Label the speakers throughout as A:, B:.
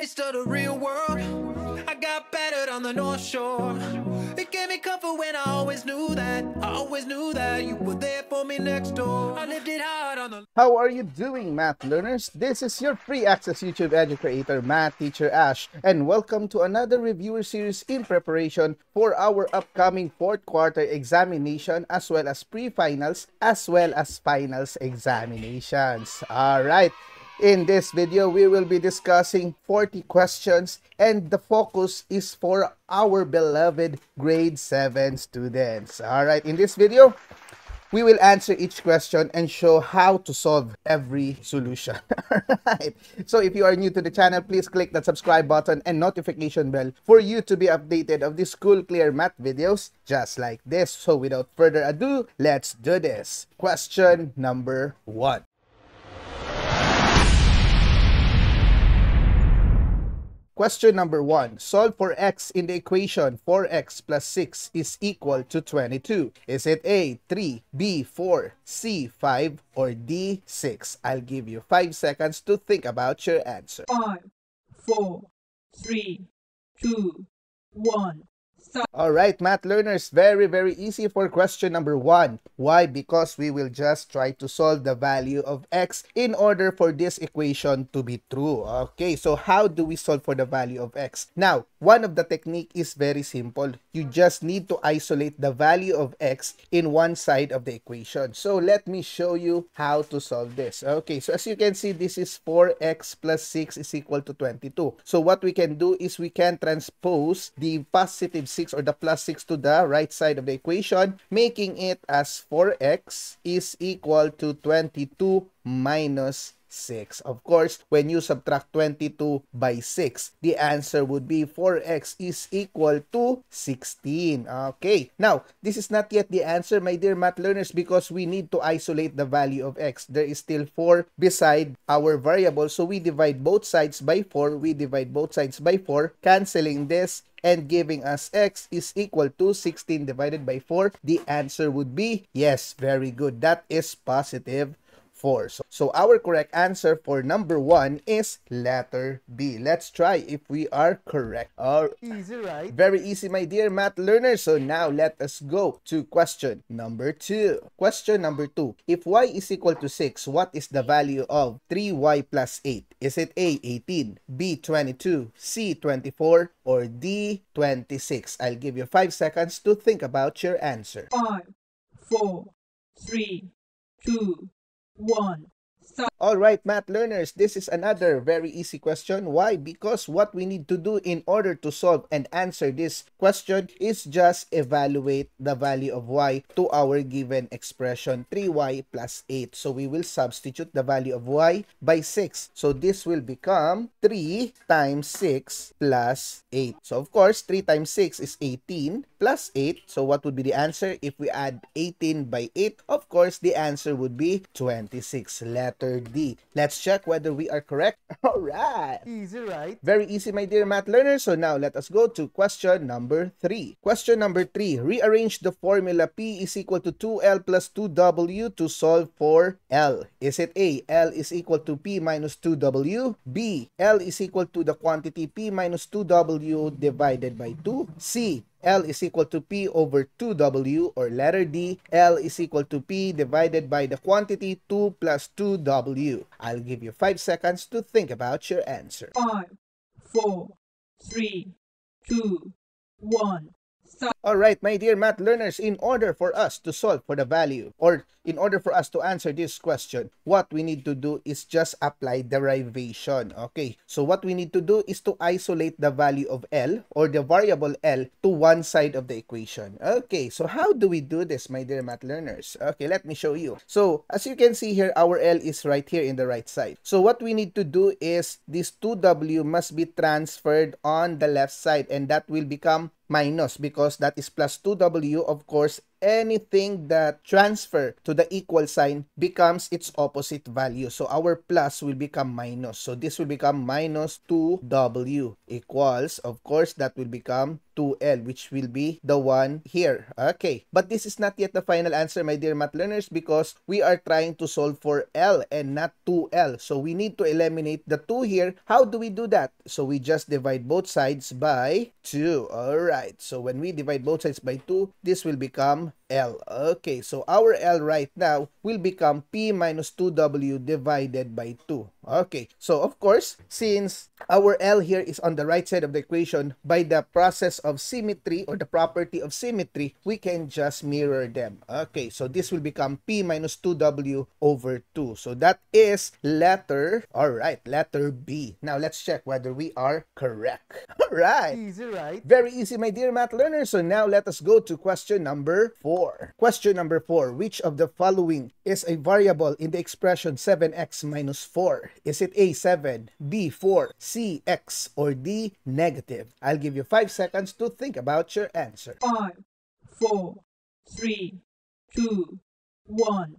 A: taste of the real world. I got battered on the North Shore. It gave me comfort when I always knew that you were there for me next door. I lived it hard on the...
B: How are you doing, math learners? This is your free access YouTube educator, Math Teacher Ash, and welcome to another reviewer series in preparation for our upcoming fourth quarter examination, as well as pre-finals, as well as finals examinations. Alright, in this video, we will be discussing 40 questions, and the focus is for our beloved grade 7 students. Alright, in this video, we will answer each question and show how to solve every solution. Alright, so if you are new to the channel, please click the subscribe button and notification bell for you to be updated of the School Clear Math videos just like this. So without further ado, let's do this. Question number 1. Question number 1. Solve for x in the equation 4x plus 6 is equal to 22. Is it A, 3, B, 4, C, 5, or D, 6? I'll give you 5 seconds to think about your answer.
C: 5, 4, 3, 2, 1.
B: Alright, math learners, very easy for question number 1. Why? Because we will just try to solve the value of x in order for this equation to be true. Okay, so how do we solve for the value of x? Now, one of the technique is very simple. You just need to isolate the value of x in one side of the equation. So let me show you how to solve this. Okay, so as you can see, this is 4x plus 6 is equal to 22. So what we can do is we can transpose the positive 6 or the plus 6 to the right side of the equation, making it as 4x is equal to 22 minus 6. Of course, when you subtract 22 by 6, the answer would be 4x is equal to 16. Okay, now, this is not yet the answer, my dear math learners, because we need to isolate the value of x. There is still 4 beside our variable, so we divide both sides by 4. We divide both sides by 4, canceling this, and giving us x is equal to 16 divided by 4. The answer would be, yes, very good, that is positive 4. So our correct answer for number 1 is letter B. Let's try if we are correct. Easy, right? Very easy, my dear math learners. So now let us go to question number 2. Question number 2. If y is equal to 6, what is the value of 3y plus 8? Is it A, 18, B, 22, C, 24, or D, 26? I'll give you 5 seconds to think about your answer.
C: 5, 4, 3, 2, 1.
B: Alright, math learners, this is another very easy question. Why? Because what we need to do in order to solve and answer this question is just evaluate the value of y to our given expression, 3y plus 8. So we will substitute the value of y by 6. So this will become 3 times 6 plus 8. So of course, 3 times 6 is 18 plus 8. So what would be the answer if we add 18 by 8? Of course, the answer would be 26. Letter D. Let's check whether we are correct. Alright. Easy, right? Very easy, my dear math learners. So now let us go to question number 3. Question number 3. Rearrange the formula P is equal to 2L plus 2W to solve for L. Is it A, L is equal to P minus 2W? B, L is equal to the quantity P minus 2W divided by 2? C, L is equal to P over 2W, or letter D, L is equal to P divided by the quantity 2 plus 2W. I'll give you 5 seconds to think about your answer.
C: 5, 4, 3, 2, 1.
B: Alright, my dear math learners, in order for us to solve for the value, or in order for us to answer this question, what we need to do is just apply derivation. Okay, so what we need to do is to isolate the value of L, or the variable L, to one side of the equation. Okay, so how do we do this, my dear math learners? Okay, let me show you. So as you can see here, our L is right here in the right side. So what we need to do is this 2W must be transferred on the left side, and that will become minus because that is plus 2W. Of course, anything that transfer to the equal sign becomes its opposite value. So our plus will become minus. So this will become minus 2W equals, of course, that will become 2L, which will be the one here. Okay, but this is not yet the final answer, my dear math learners, because we are trying to solve for L and not 2L. So we need to eliminate the 2 here. How do we do that? So we just divide both sides by 2. Alright, so when we divide both sides by 2, this will become L. Okay, so our L right now will become P minus 2W divided by 2. Okay, so of course, since our L here is on the right side of the equation, by the process of symmetry or the property of symmetry, we can just mirror them. Okay, so this will become P minus 2W over 2. So that is letter B. Now let's check whether we are correct. Alright.
D: Easy, right?
B: Very easy, my dear math learners. So now let us go to question number 4. Question number 4. Which of the following is a variable in the expression 7x minus 4? Is it A, 7, B, 4, C, X, or D, negative? I'll give you 5 seconds to think about your answer.
C: 5, 4, 3, 2, 1.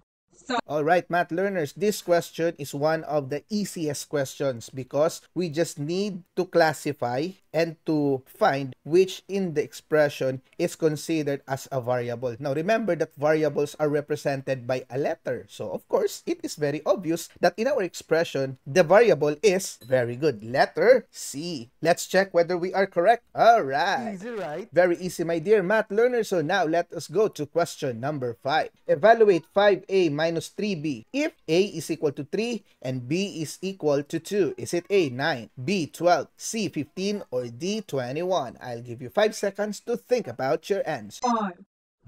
B: All right, math learners, this question is one of the easiest questions because we just need to classify and to find which in the expression is considered as a variable. Now, remember that variables are represented by a letter. So, of course, it is very obvious that in our expression, the variable is, very good, letter C. Let's check whether we are correct. All right.
D: Easy, right?
B: Very easy, my dear math learners. So now let us go to question number 5. Evaluate 5a minus 3b. If a is equal to 3 and b is equal to 2, is it A, 9, B, 12, C, 15, or D, 21? I'll give you 5 seconds to think about your answer.
C: 5,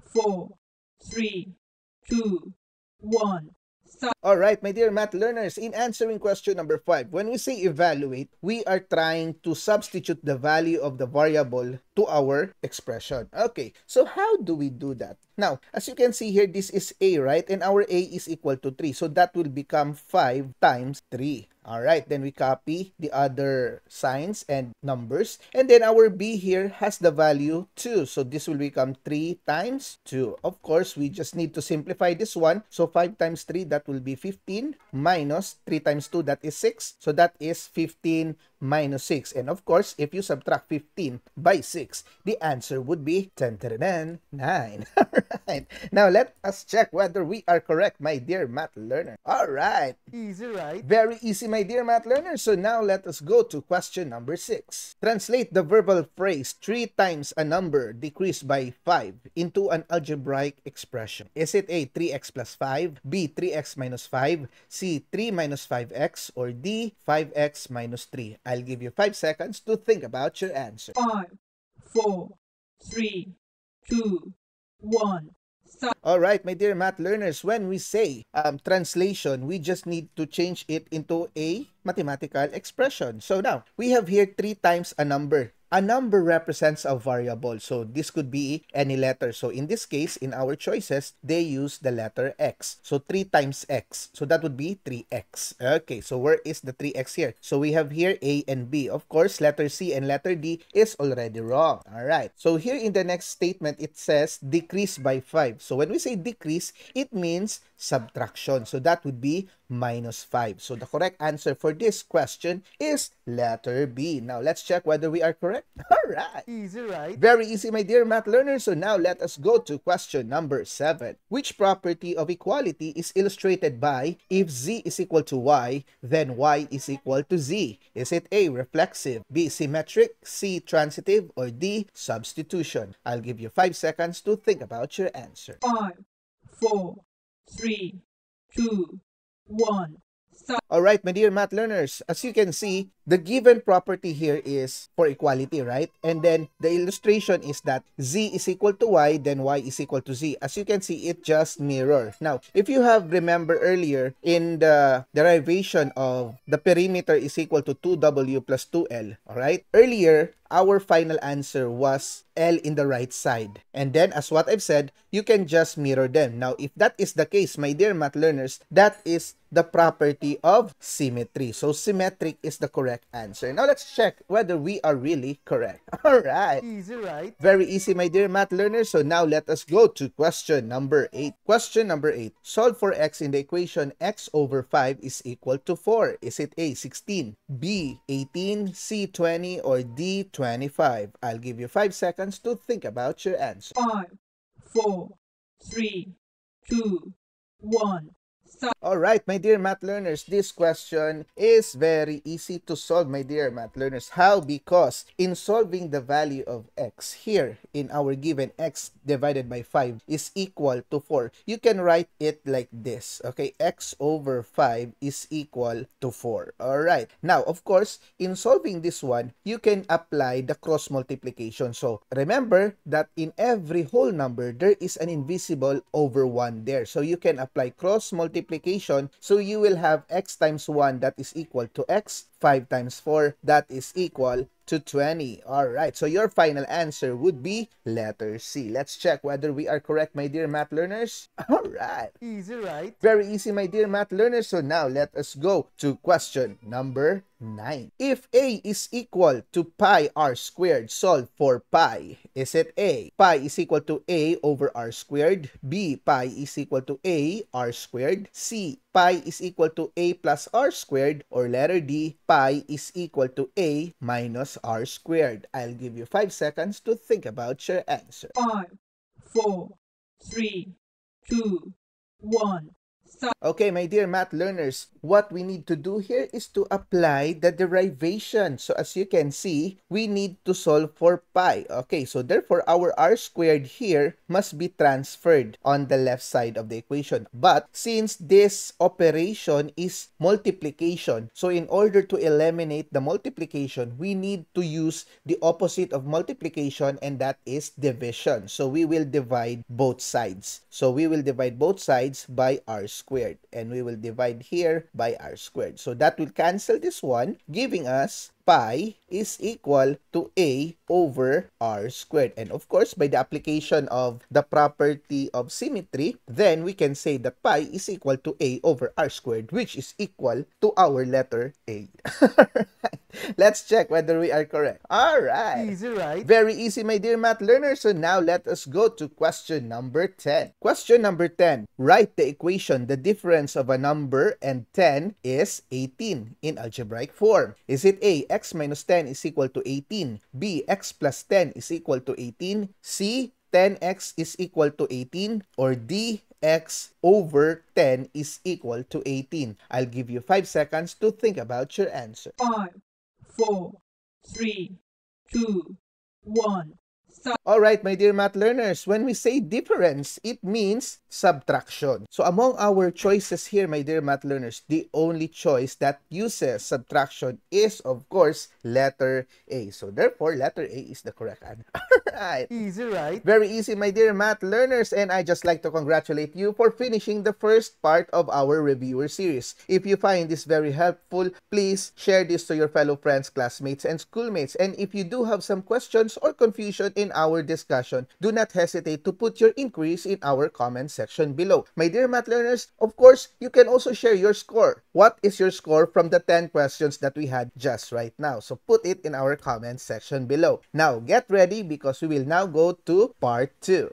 C: 4, 3, 2, 1.
B: Alright, my dear math learners, in answering question number 5, when we say evaluate, we are trying to substitute the value of the variable to our expression. Okay, so how do we do that? Now, as you can see here, this is A, right? And our A is equal to 3. So that will become 5 times 3. Alright, then we copy the other signs and numbers. And then our B here has the value 2. So this will become 3 times 2. Of course, we just need to simplify this one. So 5 times 3, that will be 15 minus 3 times 2, that is 6. So that is 15 minus 6. And of course, if you subtract 15 by 6, the answer would be 9. Alright, now let us check whether we are correct, my dear math learner. Alright,
D: Easy, right?
B: very easy, my dear math learner. So now let us go to question number 6. Translate the verbal phrase 3 times a number decreased by 5 into an algebraic expression. Is it A, 3x plus 5, B, 3x minus 5, C, 3 minus 5x, or D, 5x minus 3? I'll give you 5 seconds to think about your answer.
C: 5, 4, 3, 2, 1.
B: Alright, my dear math learners, when we say translation, we just need to change it into a mathematical expression. So now, we have here 3 times a number. A number represents a variable, so this could be any letter. So in this case, in our choices, they use the letter x. So 3 times x. So that would be 3x. Okay, so where is the 3x here? So we have here A and B. Of course, letter C and letter D is already wrong. Alright, so here in the next statement, it says decrease by 5. So when we say decrease, it means subtraction. So that would be minus 5. So the correct answer for this question is letter B. Now let's check whether we are correct. Alright.
D: Easy, right?
B: Very easy, my dear math learners. So now let us go to question number 7. Which property of equality is illustrated by if z is equal to y, then y is equal to z? Is it A, reflexive, B, symmetric, C, transitive, or D, substitution? I'll give you 5 seconds to think about your answer.
C: 5, 4, 3, 2, 1.
B: Alright, my dear math learners, as you can see, the given property here is for equality, right? And then the illustration is that z is equal to y, then y is equal to z. As you can see, it just mirror. Now, if you have remember earlier in the derivation of the perimeter is equal to 2w plus 2l, alright? Earlier, our final answer was L in the right side. And then, as what I've said, you can just mirror them. Now, if that is the case, my dear math learners, that is the property of symmetry. So, symmetric is the correct answer. Now, let's check whether we are really correct. Alright.
D: Easy, right?
B: Very easy, my dear math learners. So, now let us go to question number 8. Question number 8. Solve for x in the equation x over 5 is equal to 4. Is it A, 16, B, 18, C, 20, or D, 25. I'll give you 5 seconds to think about your answer.
C: 5, 4, 3, 2, 1.
B: Alright, my dear math learners, this question is very easy to solve, my dear math learners. How? Because in solving the value of x here in our given x divided by 5 is equal to 4, you can write it like this. Okay, x over 5 is equal to 4. Alright, now of course, in solving this one, you can apply the cross multiplication. So remember that in every whole number, there is an invisible over 1 there. So you can apply cross multiplication. So you will have x times 1 that is equal to x, 5 times 4 that is equal to 20. Alright, so your final answer would be letter C. Let's check whether we are correct, my dear math learners. Alright, easy, right? Very easy, my dear math learners. So now let us go to question number 9. If a is equal to pi r squared, solve for pi. Is it A, pi is equal to a over r squared, B, pi is equal to a r squared, C, pi is equal to a plus r squared, or letter D, pi is equal to a minus r squared? I'll give you 5 seconds to think about your answer.
C: 5, 4, 3, 2, 1.
B: Okay, my dear math learners, what we need to do here is to apply the derivation. So as you can see, we need to solve for pi. Okay, so therefore our r squared here must be transferred on the left side of the equation. But since this operation is multiplication, so in order to eliminate the multiplication, we need to use the opposite of multiplication, and that is division. So we will divide both sides. So we will divide both sides by r squared, and we will divide here by r squared. So that will cancel this one, giving us pi is equal to a over r squared. And of course, by the application of the property of symmetry, then we can say that pi is equal to a over r squared, which is equal to our letter A. Let's check whether we are correct. Alright.
D: Easy, right?
B: Very easy, my dear math learners. So now let us go to question number 10. Question number 10. Write the equation. The difference of a number and 10 is 18 in algebraic form. Is it A, x minus 10 is equal to 18, B, x plus 10 is equal to 18, C, 10x is equal to 18, or D, x over 10 is equal to 18? I'll give you 5 seconds to think about your answer.
C: 5, 4, 3, 2, 1.
B: Alright, my dear math learners, when we say difference, it means subtraction. So among our choices here, my dear math learners, the only choice that uses subtraction is, of course, letter A. So therefore, letter A is the correct answer. Alright.
D: Easy, right?
B: Very easy, my dear math learners, and I just like to congratulate you for finishing the first part of our reviewer series. If you find this very helpful, please share this to your fellow friends, classmates, and schoolmates. And if you do have some questions or confusion in our discussion, do not hesitate to put your inquiries in our comment section below. My dear math learners, of course, you can also share your score. What is your score from the 10 questions that we had just right now? So put it in our comment section below. Now, get ready because we will now go to part 2.